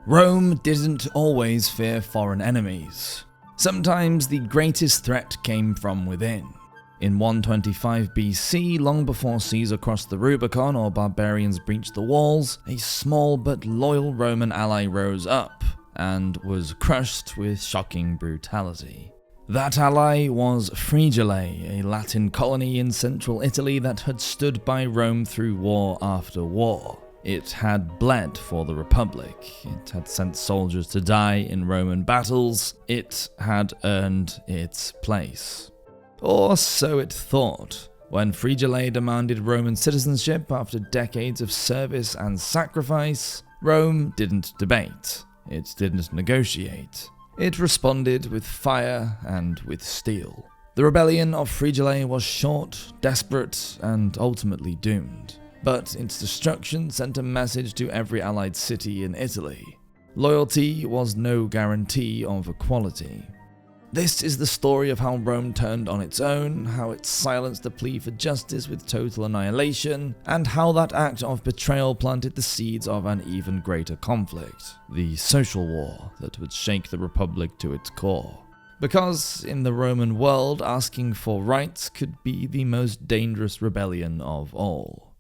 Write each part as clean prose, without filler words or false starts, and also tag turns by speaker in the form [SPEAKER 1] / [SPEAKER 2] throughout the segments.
[SPEAKER 1] Rome didn't always fear foreign enemies. Sometimes the greatest threat came from within. In 125 BC, long before Caesar crossed the Rubicon or barbarians breached the walls, a small but loyal Roman ally rose up and was crushed with shocking brutality. That ally was Fregellae, a Latin colony in central Italy that had stood by Rome through war after war. It had bled for the Republic, it had sent soldiers to die in Roman battles, it had earned its place. Or so it thought. When Fregellae demanded Roman citizenship after decades of service and sacrifice, Rome didn't debate, it didn't negotiate. It responded with fire and with steel. The Rebellion of Fregellae was short, desperate, and ultimately doomed. But its destruction sent a message to every allied city in Italy. Loyalty was no guarantee of equality. This is the story of how Rome turned on its own, how it silenced the plea for justice with total annihilation, and how that act of betrayal planted the seeds of an even greater conflict, the social war that would shake the Republic to its core. Because in the Roman world, asking for rights could be the most dangerous rebellion of all.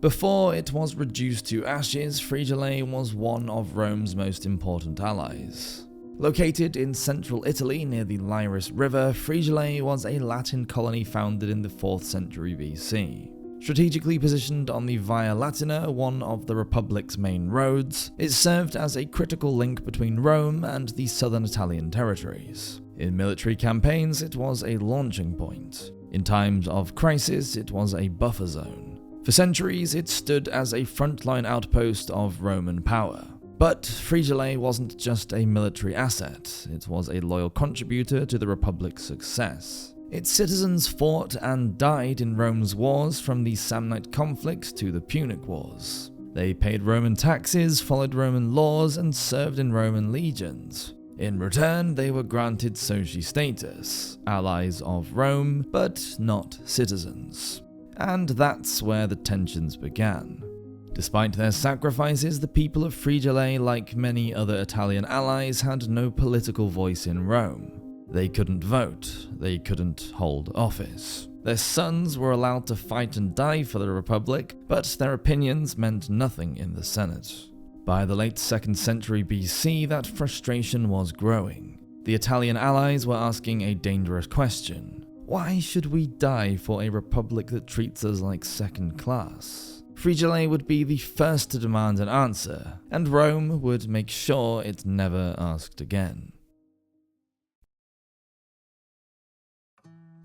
[SPEAKER 1] Before it was reduced to ashes, Fregellae was one of Rome's most important allies. Located in central Italy near the Liris River, Fregellae was a Latin colony founded in the 4th century BC. Strategically positioned on the Via Latina, one of the Republic's main roads, it served as a critical link between Rome and the southern Italian territories. In military campaigns, it was a launching point. In times of crisis, it was a buffer zone. For centuries, it stood as a frontline outpost of Roman power. But Fregellae wasn't just a military asset, it was a loyal contributor to the Republic's success. Its citizens fought and died in Rome's wars, from the Samnite conflict to the Punic Wars. They paid Roman taxes, followed Roman laws, and served in Roman legions. In return, they were granted soci status, allies of Rome, but not citizens. And that's where the tensions began. Despite their sacrifices, the people of Fregellae, like many other Italian allies, had no political voice in Rome. They couldn't vote, they couldn't hold office. Their sons were allowed to fight and die for the Republic, but their opinions meant nothing in the Senate. By the late 2nd century BC, that frustration was growing. The Italian allies were asking a dangerous question. Why should we die for a republic that treats us like second class? Fregellae would be the first to demand an answer, and Rome would make sure it never asked again.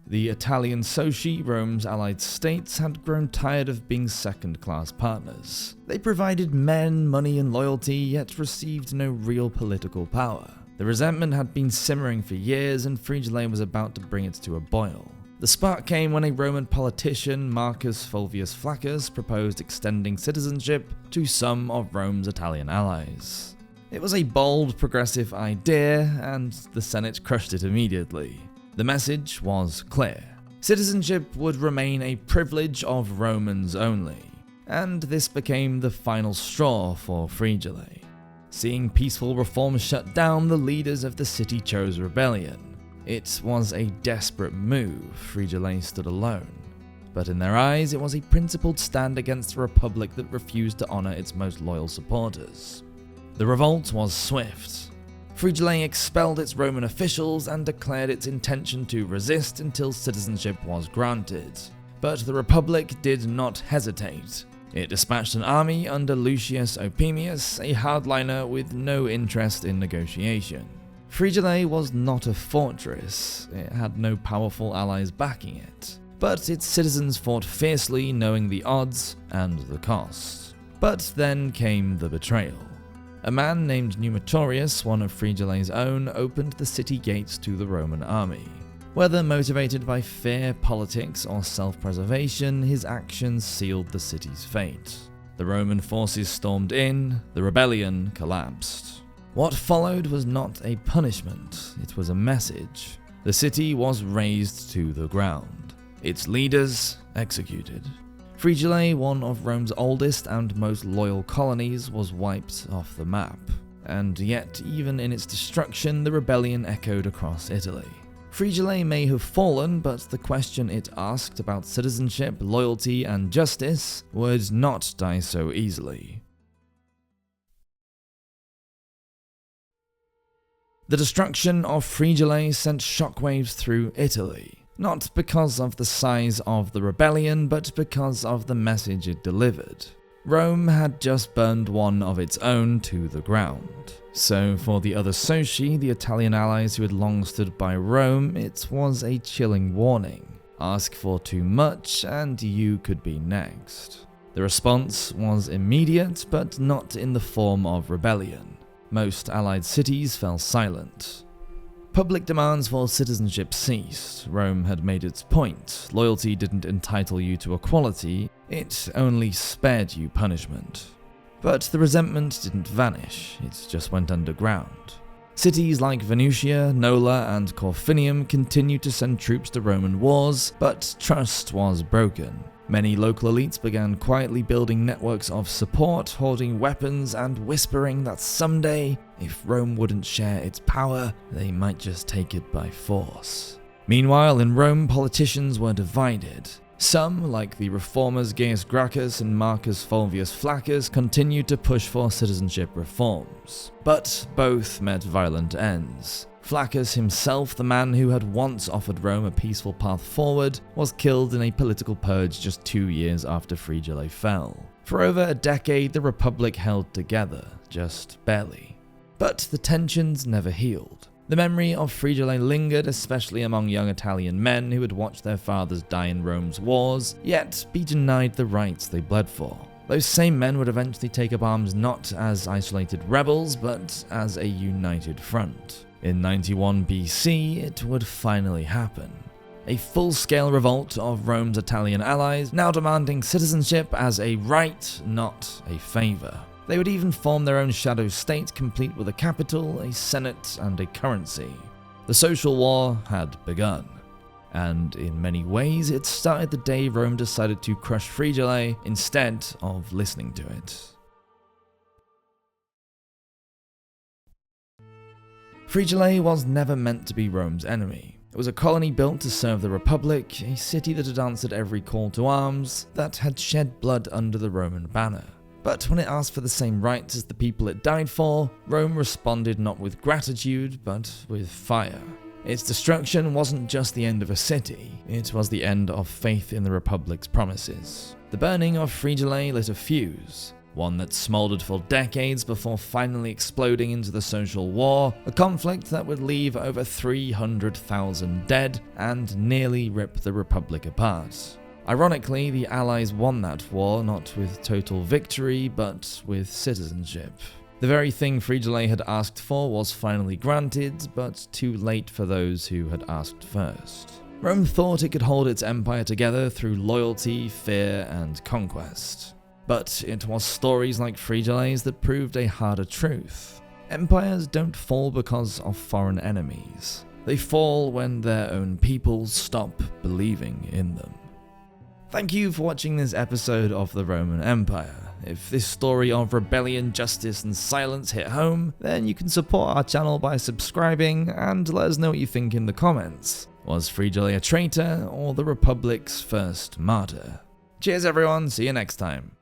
[SPEAKER 1] The Italian Soci, Rome's allied states, had grown tired of being second-class partners. They provided men, money, and loyalty, yet received no real political power. The resentment had been simmering for years, and Fregellae was about to bring it to a boil. The spark came when a Roman politician, Marcus Fulvius Flaccus, proposed extending citizenship to some of Rome's Italian allies. It was a bold, progressive idea, and the Senate crushed it immediately. The message was clear. Citizenship would remain a privilege of Romans only, and this became the final straw for Fregellae. Seeing peaceful reforms shut down, the leaders of the city chose rebellion. It was a desperate move. Fregellae stood alone. But in their eyes, it was a principled stand against a republic that refused to honor its most loyal supporters. The revolt was swift. Fregellae expelled its Roman officials and declared its intention to resist until citizenship was granted. But the Republic did not hesitate. It dispatched an army under Lucius Opimius, a hardliner with no interest in negotiation. Fregellae was not a fortress, it had no powerful allies backing it, but its citizens fought fiercely, knowing the odds and the cost. But then came the betrayal. A man named Numitorius, one of Fregellae's own, opened the city gates to the Roman army. Whether motivated by fear, politics, or self-preservation, his actions sealed the city's fate. The Roman forces stormed in, the rebellion collapsed. What followed was not a punishment, it was a message. The city was razed to the ground, its leaders executed. Fregellae, one of Rome's oldest and most loyal colonies, was wiped off the map. And yet, even in its destruction, the rebellion echoed across Italy. Fregellae may have fallen, but the question it asked about citizenship, loyalty, and justice would not die so easily. The destruction of Fregellae sent shockwaves through Italy, not because of the size of the rebellion, but because of the message it delivered. Rome had just burned one of its own to the ground. So for the other Soci, the Italian allies who had long stood by Rome, it was a chilling warning. Ask for too much and you could be next. The response was immediate, but not in the form of rebellion. Most allied cities fell silent. Public demands for citizenship ceased. Rome had made its point. Loyalty didn't entitle you to equality, it only spared you punishment. But the resentment didn't vanish, it just went underground. Cities like Venusia, Nola, and Corfinium continued to send troops to Roman wars, but trust was broken. Many local elites began quietly building networks of support, hoarding weapons, and whispering that someday, if Rome wouldn't share its power, they might just take it by force. Meanwhile, in Rome, politicians were divided. Some, like the reformers Gaius Gracchus and Marcus Fulvius Flaccus, continued to push for citizenship reforms. But both met violent ends. Flaccus himself, the man who had once offered Rome a peaceful path forward, was killed in a political purge just 2 years after Fregellae fell. For over a decade, the Republic held together, just barely. But the tensions never healed. The memory of Fregellae lingered, especially among young Italian men who had watched their fathers die in Rome's wars, yet be denied the rights they bled for. Those same men would eventually take up arms not as isolated rebels, but as a united front. In 91 BC, it would finally happen. A full-scale revolt of Rome's Italian allies, now demanding citizenship as a right, not a favor. They would even form their own shadow state, complete with a capital, a senate, and a currency. The social war had begun. And in many ways, it started the day Rome decided to crush Fregellae instead of listening to it. Fregellae was never meant to be Rome's enemy. It was a colony built to serve the Republic, a city that had answered every call to arms, that had shed blood under the Roman banner. But when it asked for the same rights as the people it died for, Rome responded not with gratitude, but with fire. Its destruction wasn't just the end of a city, it was the end of faith in the Republic's promises. The burning of Fregellae lit a fuse, one that smoldered for decades before finally exploding into the social war, a conflict that would leave over 300,000 dead and nearly rip the Republic apart. Ironically, the Allies won that war not with total victory, but with citizenship. The very thing Fregellae had asked for was finally granted, but too late for those who had asked first. Rome thought it could hold its empire together through loyalty, fear, and conquest. But it was stories like Fregellae's that proved a harder truth. Empires don't fall because of foreign enemies. They fall when their own people stop believing in them. Thank you for watching this episode of the Roman Empire. If this story of rebellion, justice, and silence hit home, then you can support our channel by subscribing and let us know what you think in the comments. Was Fregellae a traitor or the Republic's first martyr? Cheers everyone, see you next time.